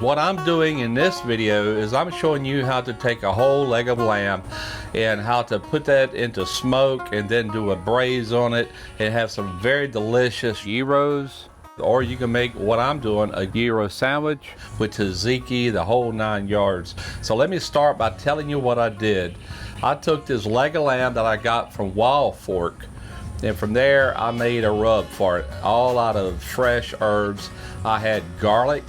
What I'm doing in this video is I'm showing you how to take a whole leg of lamb and how to put that into smoke and then do a braise on it and have some very delicious gyros. Or you can make what I'm doing, a gyro sandwich with tzatziki, the whole 9 yards. So let me start by telling you what I did. I took this leg of lamb that I got from Wild Fork, and from there I made a rub for it, all out of fresh herbs. I had garlic,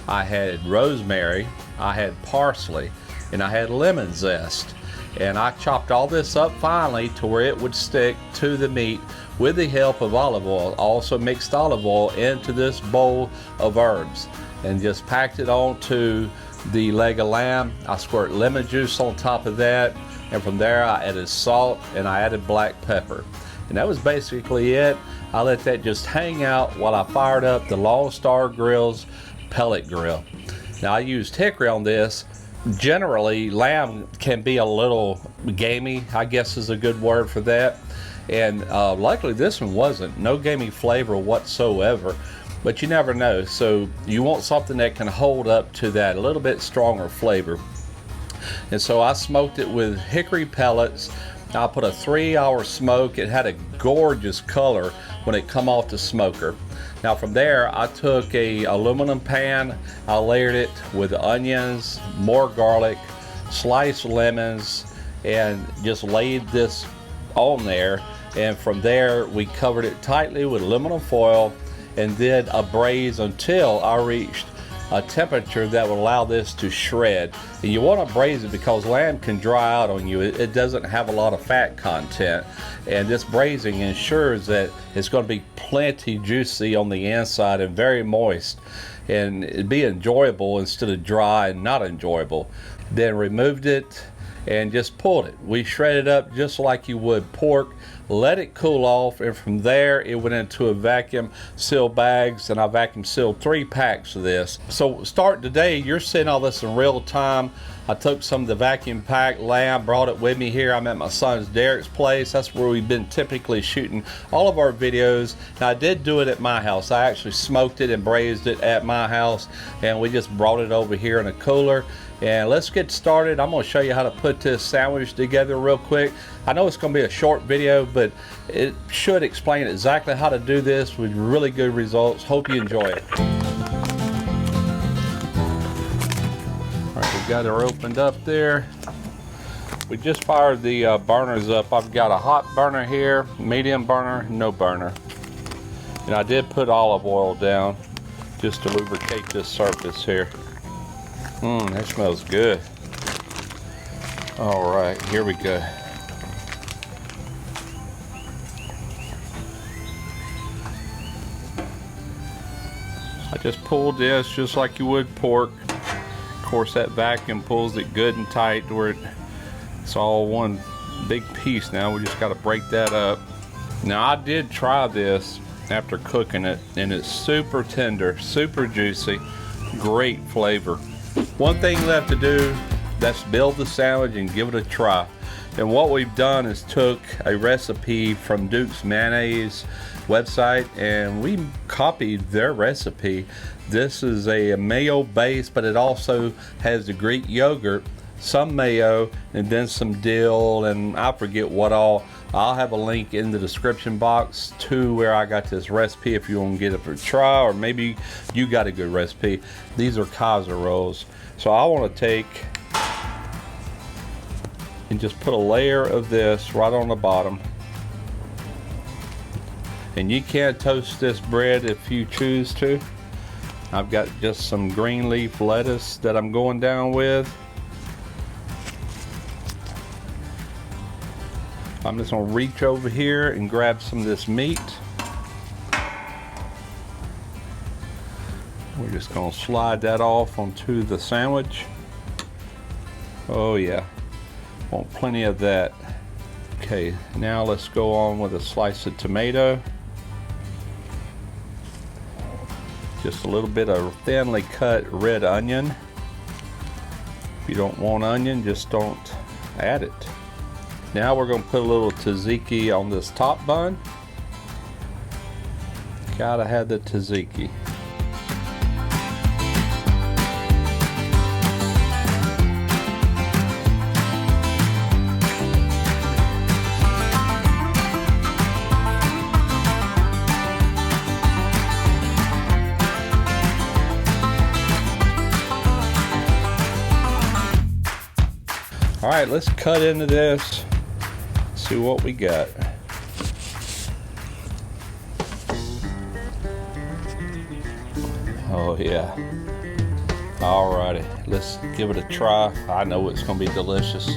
I had rosemary, I had parsley, and I had lemon zest. And I chopped all this up finely to where it would stick to the meat with the help of olive oil. Also mixed olive oil into this bowl of herbs and just packed it onto the leg of lamb. I squirt lemon juice on top of that, and from there I added salt and I added black pepper. And that was basically it. I let that just hang out while I fired up the Lone Star Grillz pellet grill. Now I used hickory on this. Generally lamb can be a little gamey, I guess is a good word for that, and luckily this one wasn't. No gamey flavor whatsoever, but you never know, so you want something that can hold up to that, a little bit stronger flavor. And so I smoked it with hickory pellets. I put a 3-hour smoke. It had a gorgeous color when it come off the smoker. Now from there I took a aluminum pan, I layered it with onions, more garlic, sliced lemons, and just laid this on there. And from there we covered it tightly with aluminum foil and did a braise until I reached a temperature that will allow this to shred. And you want to braise it because lamb can dry out on you. It doesn't have a lot of fat content, and this braising ensures that it's going to be plenty juicy on the inside and very moist, and it'd be enjoyable instead of dry and not enjoyable. Then removed it and just pulled it. We shredded up just like you would pork, let it cool off, and from there it went into a vacuum sealed bags, and I vacuum sealed 3 packs of this. So start today, you're seeing all this in real time. I took some of the vacuum packed lamb, brought it with me here. I'm at my son's Derek's place. That's where we've been typically shooting all of our videos. Now I did do it at my house. I actually smoked it and braised it at my house, and we just brought it over here in a cooler. And let's get started. I'm going to show you how to put this sandwich together real quick. I know it's going to be a short video, but it should explain exactly how to do this with really good results. Hope you enjoy it. Alright, we've got her opened up there. We just fired the burners up. I've got a hot burner here, medium burner, no burner. And I did put olive oil down just to lubricate this surface here. That smells good. All right, here we go. I just pulled this just like you would pork. Of course, that vacuum pulls it good and tight to where it's all one big piece now. We just got to break that up. Now, I did try this after cooking it, and it's super tender, super juicy, great flavor. One thing left to do, that's build the sandwich and give it a try. And what we've done is took a recipe from Duke's Mayonnaise website and we copied their recipe. This is a mayo base, but it also has the Greek yogurt, some mayo, and then some dill, and I forget what all. I'll have a link in the description box to where I got this recipe if you want to get it for a try, or maybe you got a good recipe. These are Kaiser rolls. So I want to take and just put a layer of this right on the bottom. And you can toast this bread if you choose to. I've got just some green leaf lettuce that I'm going down with. I'm just going to reach over here and grab some of this meat. We're just going to slide that off onto the sandwich. Oh yeah, want plenty of that. Okay, now let's go on with a slice of tomato. Just a little bit of thinly cut red onion. If you don't want onion, just don't add it. Now we're going to put a little tzatziki on this top bun. Gotta have the tzatziki. All right, let's cut into this, see what we got. Oh yeah. Alrighty, let's give it a try. I know it's gonna be delicious.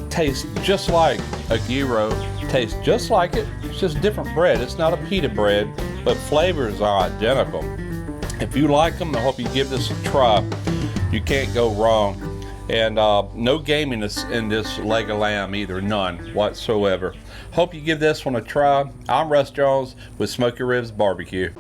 Tastes just like a gyro. Tastes just like it. It's just different bread. It's not a pita bread, but flavors are identical. If you like them, I hope you give this a try. You can't go wrong. And no gaminess in this leg of lamb either, none whatsoever. Hope you give this one a try. I'm Russ Jones with Smoky Ribs Barbecue.